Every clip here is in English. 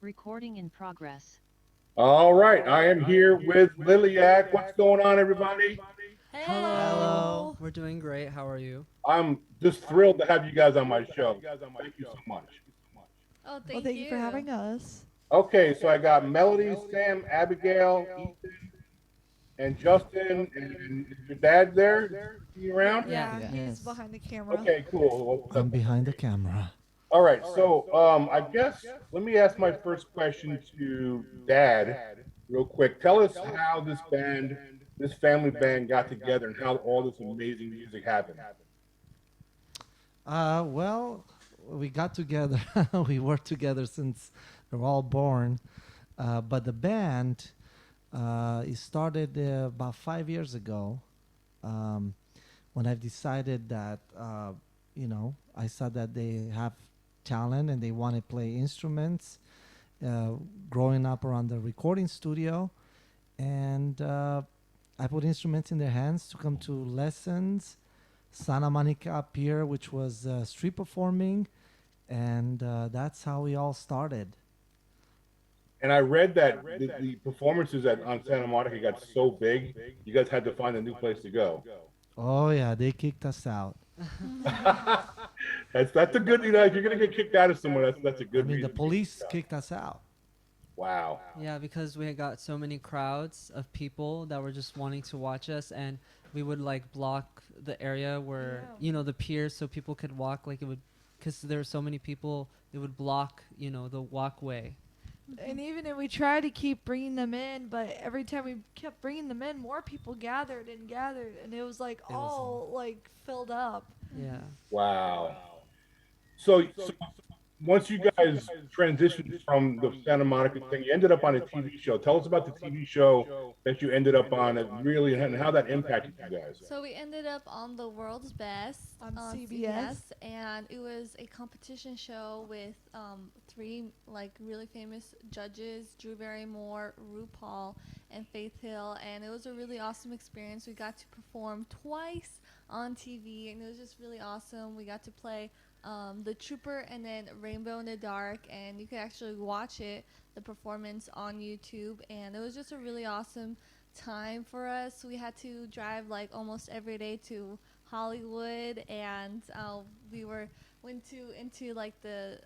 Recording in progress. All right, I am here with Liliac. What's going on, everybody? Hello. Hello. We're doing great. How are you? I'm just thrilled to have you guys on my show. Thank you so much. Oh, Well, thank thank you for you. having us. Okay, so I got Melody, Sam, Abigail, Ethan, and Justin. And is your dad there? Is he around? Yes. Yeah, he's Yes, behind the camera. Okay, cool. I'm behind the camera. All right, so I guess let me ask my first question to Dad, real quick. Tell us how this band, this family band, got together and how all this amazing music happened. Well, we got together. We worked together since we were all born. But the band, it started about 5 years ago, um, when I've decided that, I saw that they have talent and they want to play instruments. Growing up around the recording studio, and I put instruments in their hands to come to lessons. Santa Monica Pier, which was street performing, and that's how we all started. And I read that the performances on Santa Monica got so big, you guys had to find a new place to go. Oh yeah, they kicked us out. That's a good, if you're gonna get kicked out of somewhere, that's a I good mean, the reason to get police kicked out. kicked us out. Wow. Yeah, because we had got so many crowds of people that were just wanting to watch us, and we would like block the area where the pier, so people could walk. Like it would, because there were so many people, it would block the walkway. And even if we tried to keep bringing them in, but every time we kept bringing them in, more people gathered, and it was like It was all like filled up. Yeah. Wow. So once you guys transitioned from the Santa Monica thing, you ended up on a TV show. Tell us about the TV show that you ended up on, and really, and how that impacted you guys. So we ended up on the world's best On CBS. and it was a competition show with three like really famous judges: Drew Barrymore, RuPaul, and Faith Hill. And it was a really awesome experience. We got to perform twice on TV, and it was just really awesome. We got to play the Trooper and then Rainbow in the Dark, and you could actually watch the performance on YouTube. And it was just a really awesome time for us. We had to drive like almost every day to Hollywood, and we went into like the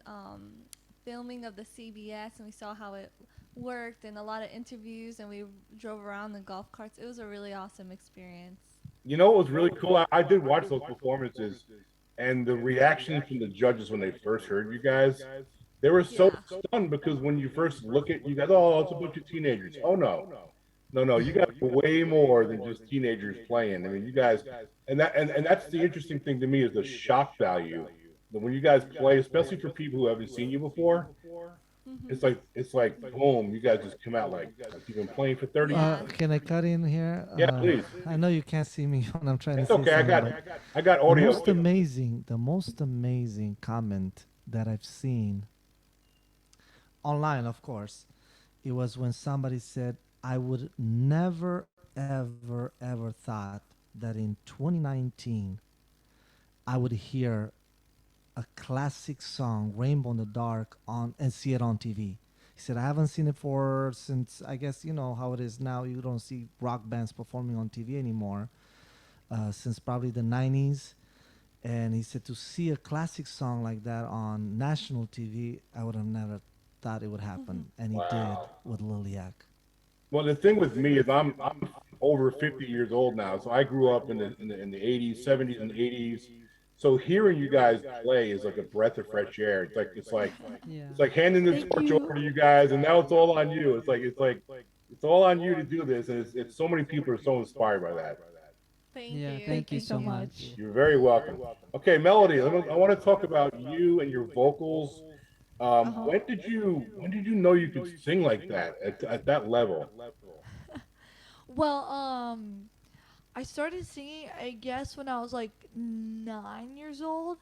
filming of the CBS, and we saw how it worked and a lot of interviews, and we drove around the golf carts. It was a really awesome experience. You know what was really cool? I did watch those performances, and the reaction from the judges when they first heard you guys, they were so Yeah. stunned because when you first look at you guys, oh, it's a bunch of teenagers. Oh no, no, you guys are way more than just teenagers playing. I mean, you guys, and that's the interesting thing to me is the shock value. That when you guys play, especially for people who haven't seen you before, Hmm. it's like boom, you guys just come out like you've been playing for 30 years. Yeah. Can I cut in here? Yeah, please. I know you can't see me when I'm trying to It's say okay. something, but I got the audio. most amazing comment that I've seen online, of course, it was when somebody said, "I would never, ever thought that in 2019 I would hear a classic song, Rainbow in the Dark, on and see it on TV." He said, "I haven't seen it for since, I guess you know how it is now. You don't see rock bands performing on TV anymore, since probably the 90s." And he said, to see a classic song like that on national TV, I would have never thought it would Hmm. happen. And he did Wow. with Liliac. Well, the thing with me is I'm over 50 years old now, so I grew up in the 80s, 70s, and 80s. So hearing you guys play is like a breath of fresh air. Yeah. it's like handing the Thank torch over you. to you guys, and now it's all on you. It's all on you to do this, and it's so many people are so inspired by that. Thank Yeah. you. Thank Thank you you so so much. much. You're very welcome. Okay, Melody, I want to talk about you and your vocals. Uh huh. When did you know you could sing like that at that level? Well, I started singing, I guess, when I was like 9 years old.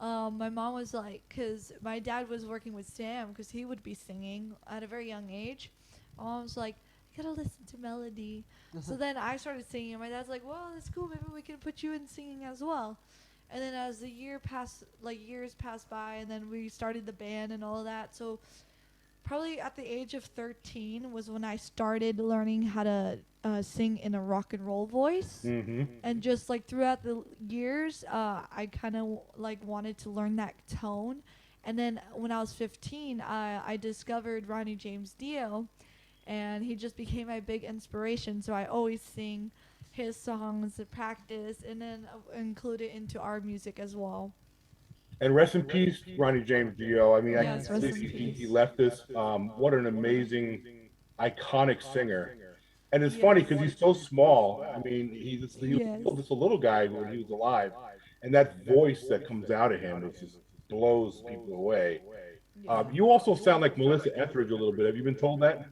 My mom was like, because my dad was working with Sam, because he would be singing at a very young age. My mom was like, you gotta listen to melody. So then I started singing, and my dad's like, well, that's cool. Maybe we can put you in singing as well. And then as the years passed by, and then we started the band and all of that. So probably at the age of 13 was when I started learning how to sing in a rock and roll voice. Mm-hmm. And just like throughout the years, I kind of like wanted to learn that tone. And then when I was 15, I discovered Ronnie James Dio, and he just became my big inspiration. So I always sing his songs to practice, and then include it into our music as well. And rest in peace, Ronnie James Dio. I mean, I Yes, can't Yes. rest believe in he peace. left us. What an amazing, iconic singer. And it's funny Yes. because he's so small. I mean, he was Yes. still just a little guy when he was alive, and that voice that comes out of him is just blows people away. Yeah. You also sound like Melissa Etheridge a little bit. Have you been told that?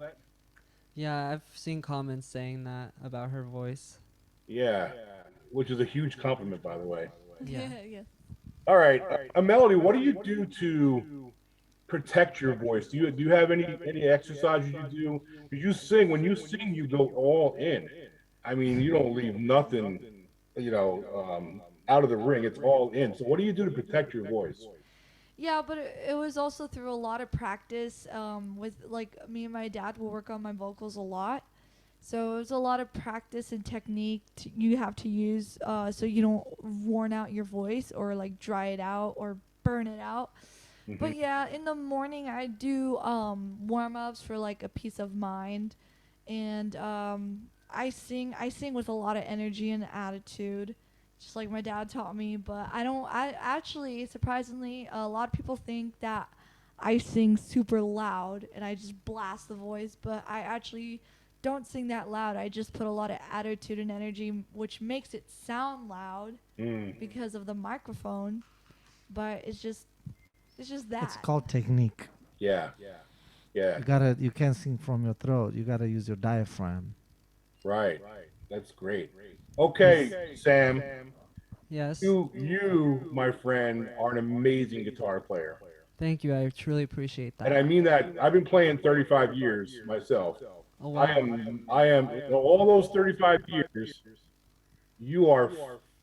Yeah, I've seen comments saying that about her voice. Yeah, which is a huge compliment, by the way. Yeah. Yes. All right, Melody, what do you do to protect your voice? Do you have any exercises you do? Because you sing, when you sing, you go all in. I mean, you don't leave nothing, you know, out of the ring. It's all in. So what do you do to protect your voice? Yeah, but it was also through a lot of practice. With like me and my dad will work on my vocals a lot, so it was a lot of practice and technique you have to use, so you don't worn out your voice or like dry it out or burn it out. Hmm. But yeah, in the morning I do warm ups for like a peace of mind, and I sing with a lot of energy and attitude, just like my dad taught me. But I don't. I actually, surprisingly, a lot of people think that I sing super loud and I just blast the voice, but I actually don't sing that loud. I just put a lot of attitude and energy, which makes it sound loud Mm. because of the microphone. But it's just It's that. called technique. Yeah, yeah, You can't sing from your throat. You gotta use your diaphragm. right. That's great. This Okay, Sam, Yes. you, my friend, are an amazing guitar player. Thank you. I truly appreciate And that. I mean that I've been playing 35 years myself. Oh wow. I am, in all those 35 years, you are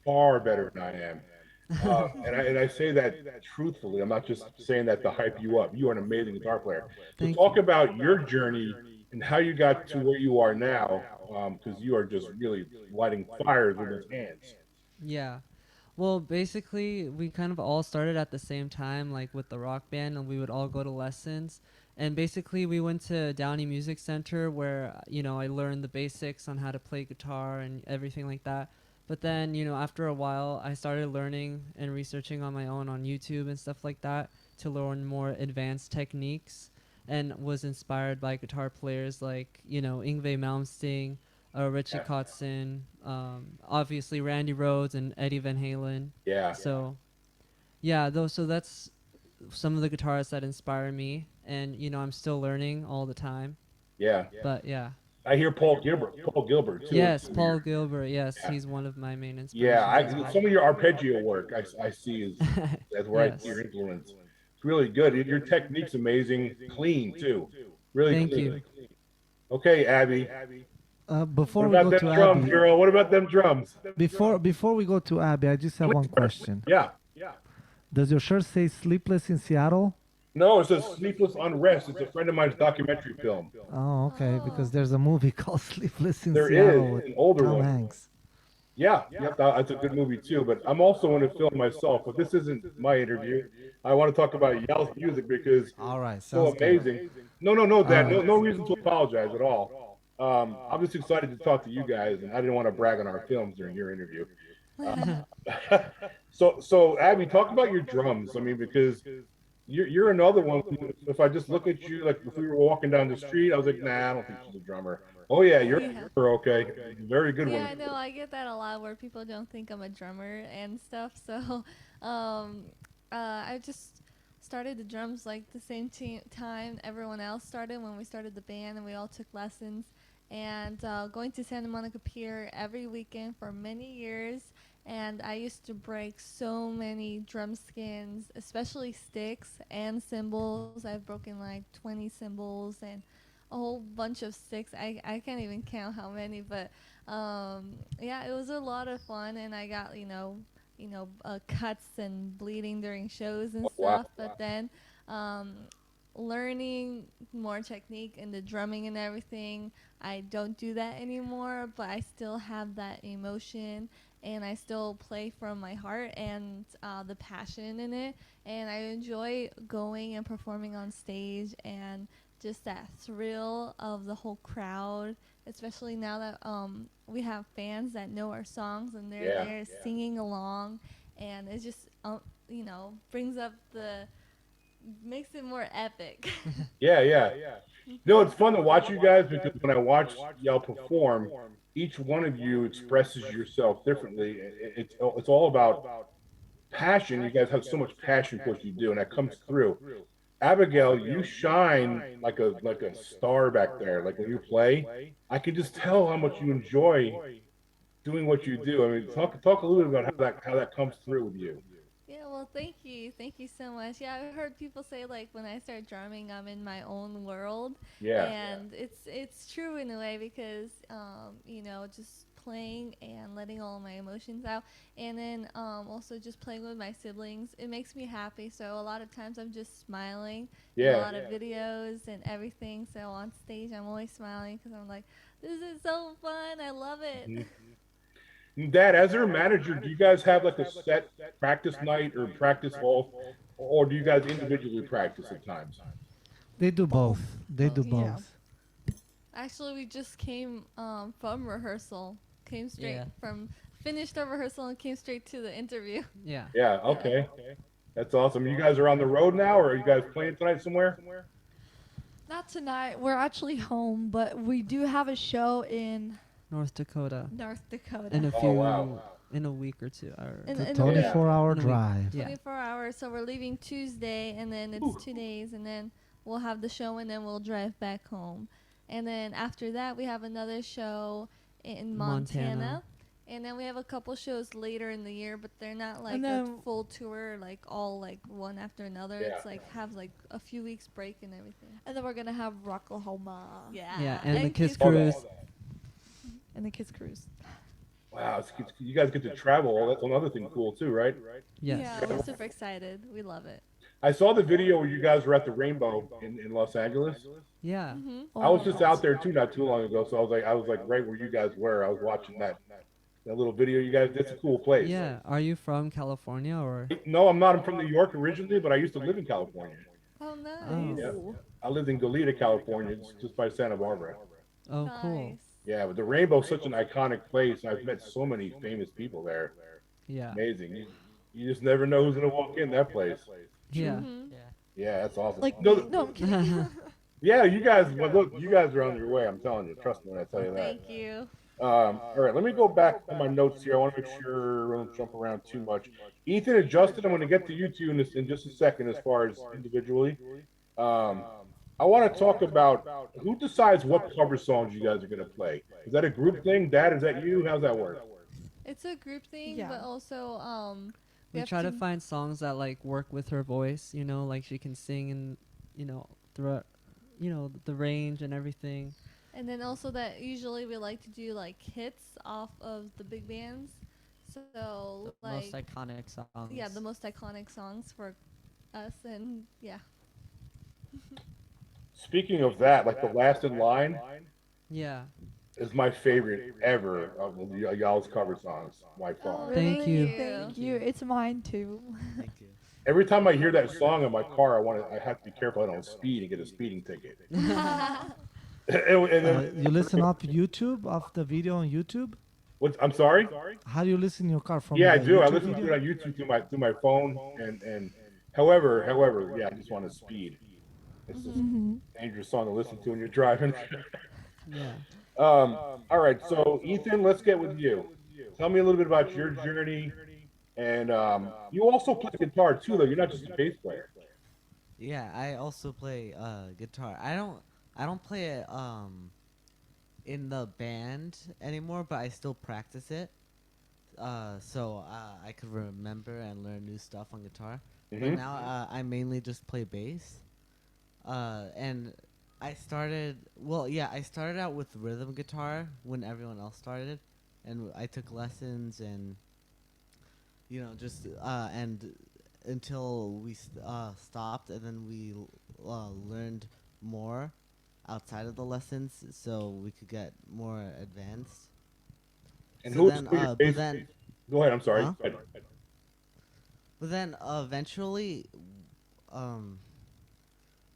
far better than I am. And I say that truthfully. I'm not just saying that to hype you up. You are an amazing guitar player. So Thank talk you. about your journey and how you got to where you are now, because you are just really lighting fires with those hands. Yeah. Well, basically, we kind of all started at the same time, like with the rock band, and we would all go to lessons. And basically, we went to Downey Music Center where, I learned the basics on how to play guitar and everything like that. But then, after a while, I started learning and researching on my own on YouTube and stuff like that to learn more advanced techniques and was inspired by guitar players like, Yngwie Malmsteen, Richie Yeah, Kotzen, obviously Randy Rhoads and Eddie Van Halen. yeah, So yeah, so that's some of the guitarists that inspire me, and I'm still learning all the time. yeah. But yeah, I hear Paul Gilbert too. yes, Paul Gilbert. Yes, Yeah, he's one of my main yeah. inspirations as well. Some of your arpeggio work I see is that's where I see your Yes, influence. It's really good. Your technique's amazing, clean too, really thank clean. you. Okay, Abby. What before we about go them to drums, Abby, girl? What about them drums? before we go to Abby, I just have one question. Yeah. Does your shirt say "Sleepless in Seattle"? No, it says Sleepless Unrest. It's a friend of mine's documentary film. Oh, okay. Oh. Because there's a movie called "Sleepless in There is Seattle" with an older Tom one. Hanks. Yeah, yep, that's a good movie too. But I'm also in a film myself. But this isn't my interview. I want to talk about Yell's music because All right, it's so sounds good. amazing. No, All Dad. right. No reason to apologize at all. I'm just excited to talk to you guys, and I didn't want to brag on our films during your interview. So Abby, talk about your drums. I mean, because you're another one. If I just look at you, like if we were walking down the street, I was like, nah, I don't think she's a drummer. Oh yeah, you're Yeah. you're okay. Very good Yeah, one. I know. I get that a lot where people don't think I'm a drummer and stuff. So, um, I just started the drums like the same time everyone else started when we started the band, and we all took lessons. And going to Santa Monica Pier every weekend for many years. And I used to break so many drum skins, especially sticks and cymbals. I've broken like 20 cymbals and a whole bunch of sticks. I can't even count how many, but yeah, it was a lot of fun, and I got cuts and bleeding during shows and Oh, wow. stuff. But then um, learning more technique in the drumming and everything. I don't do that anymore, but I still have that emotion and I still play from my heart and the passion in it. And I enjoy going and performing on stage and just that thrill of the whole crowd, especially now that we have fans that know our songs and they're Yeah. there singing along. And it just, brings up makes it more epic. Yeah, yeah. No, it's fun to watch you guys because when I watch y'all perform, each one of you expresses yourself differently. It's all about passion. You guys have so much passion for what you do, and that comes through. Abigail, you shine like a star back there. Like when you play, I can just tell how much you enjoy doing what you do. I mean, talk a little bit about how that comes through with you. Yeah, well, thank you. Thank you so much. Yeah, I've heard people say like when I start drumming, I'm in my own world. Yeah. And it's true in a way because just playing and letting all my emotions out and then also just playing with my siblings, it makes me happy. So a lot of times I'm just smiling in a Yeah. lot of videos and everything. So on stage, I'm always smiling because I'm like, this is so fun. I love it. Mhm. Dad, as their manager, do you guys have like a set practice night or practice off, or do you guys individually practice at times? They do both. They do Both. Yeah. both. Actually, we just came from rehearsal. Came straight Yeah. from finished our rehearsal and came straight to the interview. Yeah. Yeah, okay. That's awesome. You guys are on the road now, or are you guys playing tonight somewhere? Not tonight. We're actually home, but we do have a show in North Dakota North Dakota. in a Oh, few wow. in a week or two. Or In, It's a in a week. 24-hour In a week. drive. Yeah. 24 hours. So we're leaving Tuesday, and then it's 2 days, and then we'll have the show, and then we'll drive back home. And then after that, we have another show in Montana. And then we have a couple shows later in the year, but they're not like And a then- full tour, like all like one after another. Yeah. It's like have like a few weeks break and everything. And then we're gonna have Rocklahoma. Yeah, and the And Kiss Kiss Cruise. And the Kids Cruise. Wow, you guys get to travel. That's another thing cool too, right? Yes. Yeah, we're super excited. We love it. I saw the video where you guys were at the Rainbow in Los Angeles. Yeah. Mm-hmm. I was just out there too not too long ago, so I was like right where you guys were. I was watching that little video you guys. That's a cool place. Yeah. Are you from California or? No, I'm not. I'm from New York originally, but I used to live in California. Oh, nice. Oh. Yeah. I lived in Goleta, California, just by Santa Barbara. Oh, Nice. cool. Yeah, but the Rainbow's such an iconic place. I've met so many famous people there. Yeah. Amazing. You just never know who's gonna walk in that place. Yeah. Mhm. Yeah, that's awesome. Like No, no, I'm kidding. yeah, you guys. Well, look, you guys are on your way. I'm telling you. Trust me when I tell you that. Thank you. All right, let me go back to my notes here. I want to make sure I don't jump around too much. Ethan and Justin, I'm going to get to you two in just a second as far as individually. I want to talk about who decides what cover songs you guys are going to play. Is that a group thing? Dad, is that you? How's that work? It's a group thing, Yeah. but also We have try to find songs that like work with her voice, like she can sing and throughout the range and everything. and then also that usually we like to do like hits off of the big bands. So The like most iconic songs. yeah, the most iconic songs for us and yeah. Speaking of that, like the last in line Yeah. is my favorite ever of y'all's cover songs by far. Oh, Thank you. Thank you. It's mine too. Thank you. Every time I hear that song in my car, I have to be careful I don't speed and get a speeding ticket. And then, You listen off YouTube, off the video on YouTube? I'm sorry? How do you listen in your car from? Yeah, I the do. I YouTube listen to video? it on YouTube through my phone, and however, yeah, I just want to speed. It's just Mm-hmm. a dangerous song to listen to when you're driving. Yeah. All right, so Ethan, let's get with you. Tell me a little bit about your journey, and you also play guitar too, though. You're not just a bass player. Yeah, I also play guitar. I don't play it in the band anymore, but I still practice it. So I could remember and learn new stuff on guitar. But Mhm. now I mainly just play bass. And I started out with rhythm guitar when everyone else started, and I took lessons and just and until we stopped, and then we learned more outside of the lessons, so we could get more advanced. And So then, who your but bass? then, Go ahead. I'm sorry. huh? Go ahead. But then eventually, um,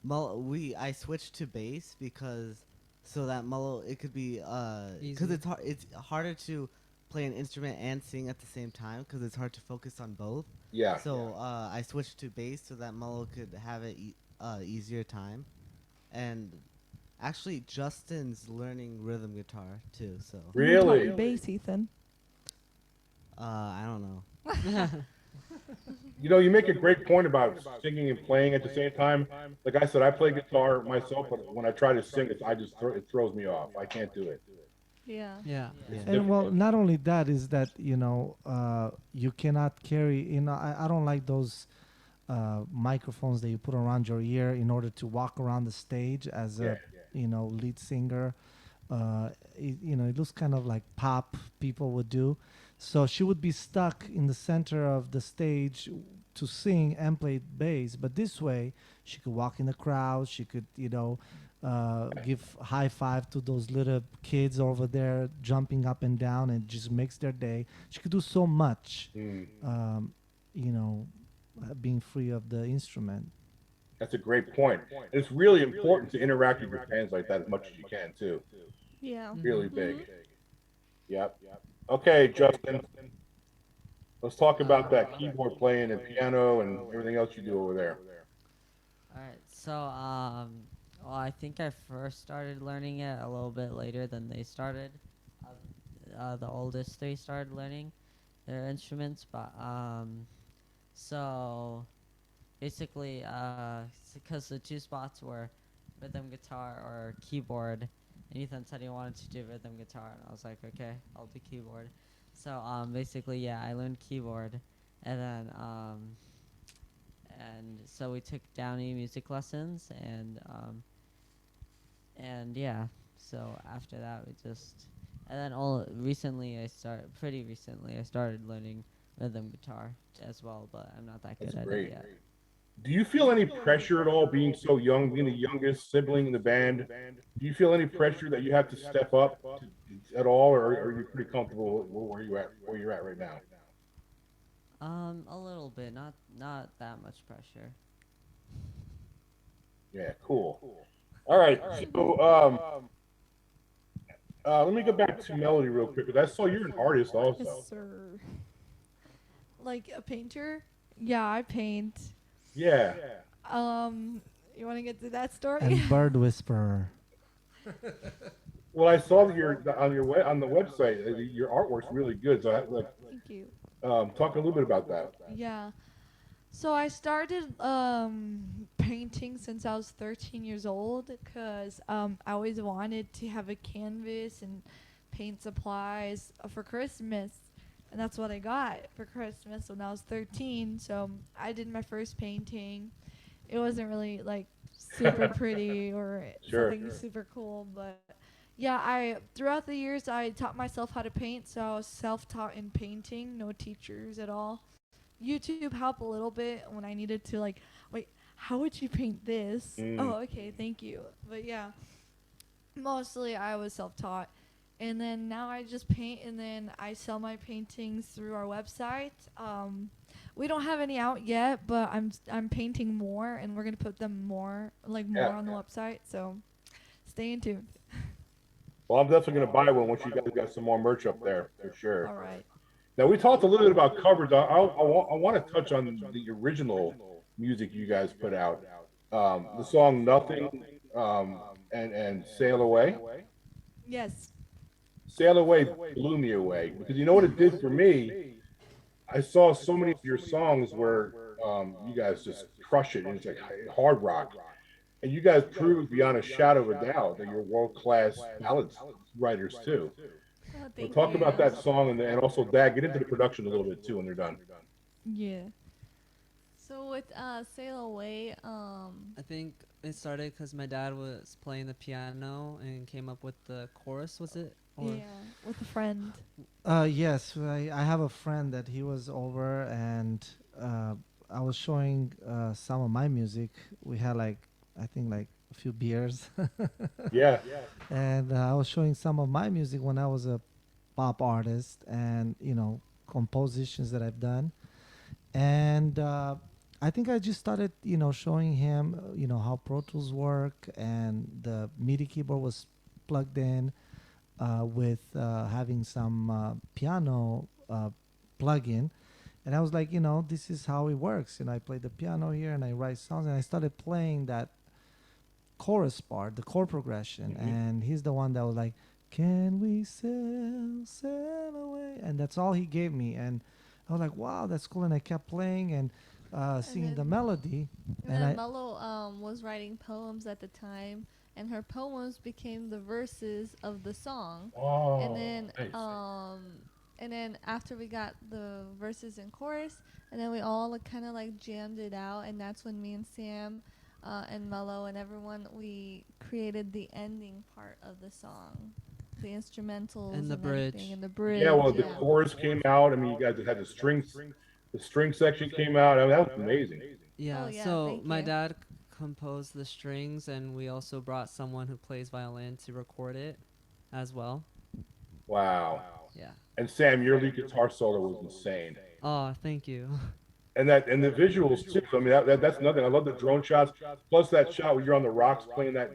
I switched to bass because so that mellow it could be because Easy. it's harder to play an instrument and sing at the same time because it's hard to focus on both. Yeah. So I switched to bass so that mellow could have a easier time. And actually, Justin's learning rhythm guitar too. So You taught me Really? bass, Ethan. I don't know. You know, you make a great point about singing and playing at the same time. Like I said, I play guitar myself, but when I try to sing, it throws me off. I can't do it. Yeah. Yeah. Yeah. It's And well, difficult. not only that is that you cannot carry. I don't like those microphones that you put around your ear in order to walk around the stage as Yeah. a lead singer. It looks kind of like pop people would do. So she would be stuck in the center of the stage to sing and play bass. But this way, she could walk in the crowd. She could, give high five to those little kids over there jumping up and down, and just makes their day. She could do so much, Mm, um, being free of the instrument. that's a great point. It's really important to interact with your fans like that as much as you can too. Yeah. Really Mhm. big. Yep. Okay, Justin. Let's talk about that keyboard playing and piano and everything else you do over there. All right. So, well, I think I first started learning it a little bit later than they started. The oldest three started learning their instruments, but so basically, because the two spots were rhythm guitar or keyboard, and Ethan said he wanted to do rhythm guitar, and I was like, okay, I'll do keyboard. So basically, yeah, I learned keyboard, and then and so we took Downey music lessons, and yeah, so after that we just, and then pretty recently I started learning rhythm guitar as well, but I'm not that That's good at it great. yet. Do you feel any pressure at all being so young, being the youngest sibling in the band? Do you feel any pressure that you have to step up at all, or are you pretty comfortable where you're at right now? A little bit, not that much pressure. Yeah, cool. All right, so let me go back to Melody real quick because I saw you're an artist also. Yes, sir. Like a painter? Yeah, I paint. Yeah. You want to get to that story? And bird whisperer. Well, I saw that you're on the website. Your artwork's really good. So, Thank you. talk a little bit about that. Yeah. So I started painting since I was 13 years old because I always wanted to have a canvas and paint supplies for Christmas. And that's what I got for Christmas when I was 13. So I did my first painting. It wasn't really like super pretty or Sure. something super cool, but yeah, I throughout the years I taught myself how to paint, so I was self-taught in painting, no teachers at all. YouTube helped a little bit when I needed to like, wait, how would you paint this? Mm. Oh, okay, thank you. But yeah, mostly I was self-taught. And then now I just paint and then I sell my paintings through our website. We don't have any out yet, but I'm painting more and we're going to put them more Yeah. on the website. So stay in tune. Well, I'm definitely going to buy one once you guys got some more merch up there for sure. All right. Now we talked a little bit about covers. I want to touch on the original music you guys put out. The song "Nothing" and "Sail Away." Yes. "Sail Away" blew me away because you know what it did for me. I saw so many of your songs where you guys just crush it, and it's like hard rock. And you guys proved beyond a shadow of a doubt that you're world-class ballads writers too. Oh, So thank talk you. about that song and also Dad, get into the production a little bit too when they're done. Yeah. So with Sail Away, I think it started because my dad was playing the piano and came up with the chorus. Was it? Or Yeah. With a friend. Yes, I have a friend that he was over, and I was showing some of my music. We had like I think like a few beers. Yeah. And I was showing some of my music when I was a pop artist, and compositions that I've done. And I think I just started showing him how Pro Tools work, and the MIDI keyboard was plugged in with having some piano plug-in. And I was like, this is how it works. I play the piano here and I write songs, and I started playing that chorus part, the chord progression. And he's the one that was like, can we sail away? And that's all he gave me. And I was like, wow, that's cool. And I kept playing and singing the then melody. And And then I, Mello was writing poems at the time, and her poems became the verses of the song. And Oh, then nice. after we got the verses and chorus, and then we all kind of like jammed it out, and that's when me and Sam and Mello and everyone we created the ending part of the song, the instrumentals And the and everything, bridge. and the bridge. Yeah, well, the Yeah. chorus came out. I mean, you guys had the string section came out. I mean, that was amazing. Oh Yeah, yeah, so thank my you. dad composed the strings, and we also brought someone who plays violin to record it as well. Wow. Yeah. And Sam, your lead guitar solo was insane. Oh, thank you. And the visuals too. I mean, that's nothing. I love the drone shots. Plus that shot where you're on the rocks playing that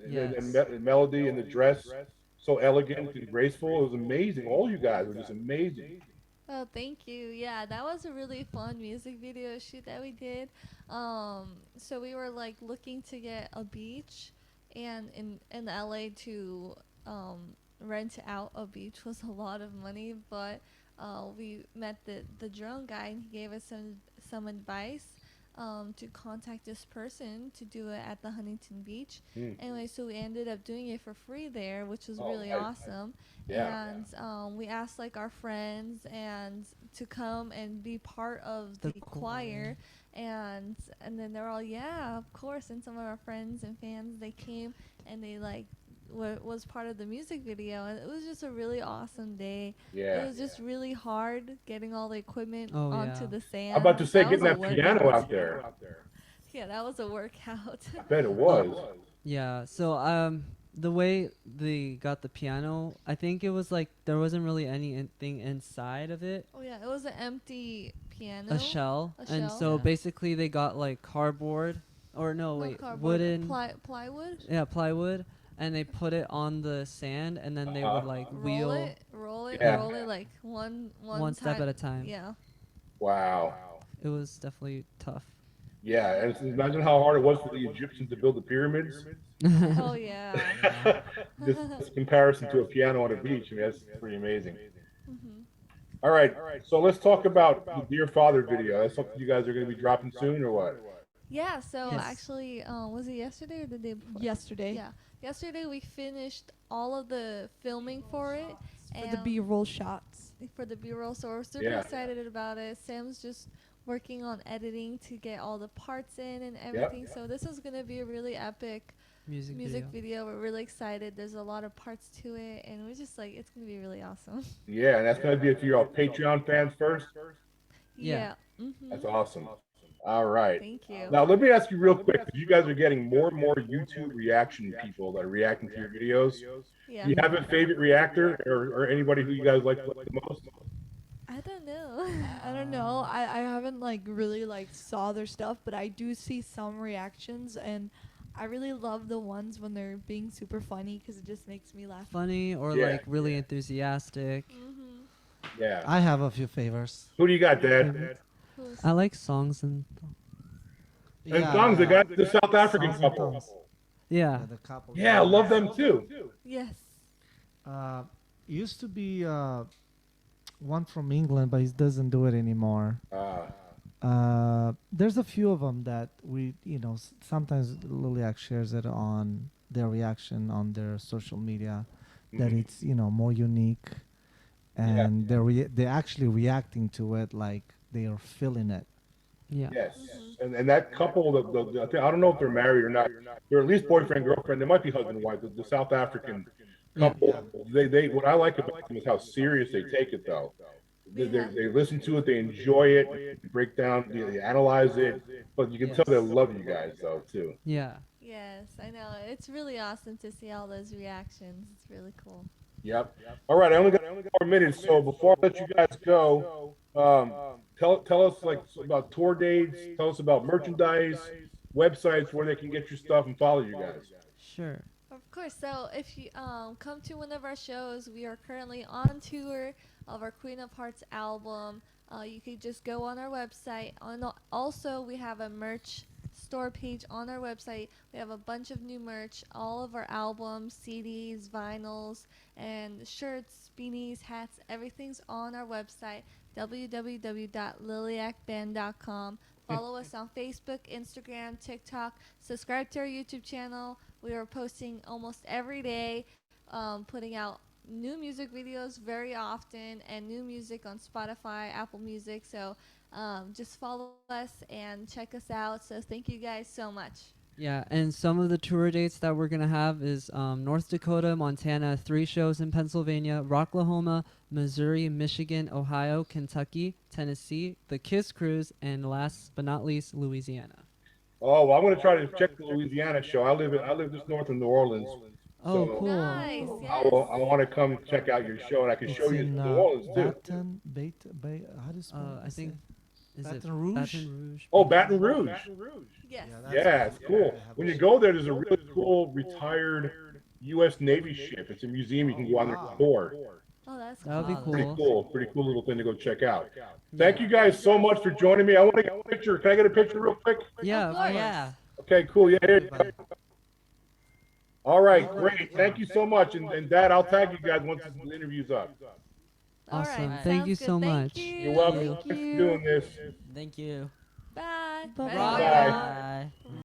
Yes. melody in the dress, so elegant and graceful. It was amazing. All you guys were just amazing. Oh, thank you. Yeah, that was a really fun music video shoot that we did. So we were like looking to get a beach, and in LA to rent out a beach was a lot of money, but we met the drone guy, and he gave us some advice. To contact this person to do it at the Huntington Beach. Mm. Anyway, so we ended up doing it for free there, which was Oh, really nice. awesome. Yeah. And we asked like our friends and to come and be part of The the choir, and then they're all, yeah, of course. And some of our friends and fans, they came and they like was part of the music video, and it was just a really awesome day. It Yeah. was just really hard getting all the equipment Oh, onto yeah. the I'm about sand. to say, That was getting a that piano workout. out there. Yeah, that was a workout. I bet it Uh, was. yeah. So the way they got the piano, I think it was like there wasn't really anything inside of it, Oh yeah, it was an empty piano. a shell, A and shell. so Yeah. basically they got like cardboard, or no, Not wait, cardboard, wooden, plywood. yeah, plywood, and they put it on the sand, and then they would like Roll wheel it, roll it, Yeah. roll it like one one step time. at a time. Yeah. Wow. It was definitely tough. Yeah, and imagine how hard it was for the Egyptians to build the pyramids. Oh yeah. This comparison to a piano on a beach. I mean, that's pretty amazing. Mhm. All right, so let's talk about the Dear Father video. That's something you guys are going to be dropping soon, or what? Yeah. So Yes. actually, was it yesterday or the day before? Yesterday. Yeah. Yesterday we finished all of the filming for it, For the and B-roll shots. for the B-roll. So we're super Yeah. excited about it. Sam's just working on editing to get all the parts in and Yep. everything. So this is gonna be a really epic Music music video. video. We're really excited. There's a lot of parts to it, and we're just like, it's gonna be really awesome. Yeah, and that's going to be for your Patreon fans first. Yeah. That's Mhm. awesome. All right. Thank you. Now, let me ask you real quick, because you guys are getting more and more YouTube reaction people that are reacting to your videos. Yeah. Do you have a favorite reactor, or anybody who you guys like the most? I don't know. I don't know. I haven't like really like saw their stuff, but I do see some reactions, and I really love the ones when they're being super funny because it just makes me laugh. Funny or Yeah. like really enthusiastic. Mhm. Yeah. I have a few favors. Who do you got, Dad? Who's I like songs and And songs, the guy, the South African Songs and couple. tongues. yeah. The couple. Yeah, I love them too. yes. Used to be one from England, but he doesn't do it anymore. There's a few of them that we, sometimes Liliac shares it on their reaction on their social media, that Mhm. it's more unique, and they're actually reacting to it like they are feeling it. Yeah. Yes, and that couple, I don't know if they're married or not. They're at least boyfriend girlfriend. They might be husband and wife. The South African Yeah. couple. They what I like about them is how serious they take it, though. They listen to it, they enjoy it, they break down, they analyze it, but you can tell they love you guys though too. Yeah. Yes, I know. It's really awesome to see all those reactions. It's really cool. Yep. All right, I only got 4 minutes, so before I let you guys go, tell us like about tour dates. Tell us about merchandise, websites where they can get your stuff and follow you guys. Sure. Of course. So if you come to one of our shows, we are currently on tour of our Queen of Hearts album. You could just go on our website. Also, we have a merch store page on our website. We have a bunch of new merch, all of our albums, CDs, vinyls, and shirts, beanies, hats. Everything's on our website, www.liliacband.com. Follow us on Facebook, Instagram, TikTok. Subscribe to our YouTube channel. We are posting almost every day, putting out new music videos very often and new music on Spotify, Apple Music. So just follow us and check us out. So thank you guys so much. Yeah, and some of the tour dates that we're gonna have is North Dakota, Montana, 3 shows in Pennsylvania, Rocklahoma, Missouri, Michigan, Ohio, Kentucky, Tennessee, the Kiss Cruise, and last but not least, Louisiana. Oh, well, I'm going to try to check the Louisiana show. I live just north of New Orleans, Oh, so cool. Nice. I Yes. want to come check out your show, and I can show It's you in New Orleans too. how do you spell I think is it Baton Rouge? Baton Rouge? Oh, Baton Rouge. Yes. Yeah, it's cool. When you go there, there's a really cool retired U.S. Navy ship. It's a museum. You can go on there and tour. Oh, that's That would be cool. cool. Pretty cool little thing to go check out. Thank you guys so much for joining me. I want to get a picture. Can I get a picture real quick? Yeah, Of Oh course. yeah. Okay, cool. Yeah. Here. All right, great. Thank you so much. And Dad, I'll tag you guys once the interview's up. All Awesome. right. Thank Sounds you good. so Thank much. you. You're welcome. Thank Thanks for you. doing this. Thank you. Bye. Bye-bye. Bye. Bye.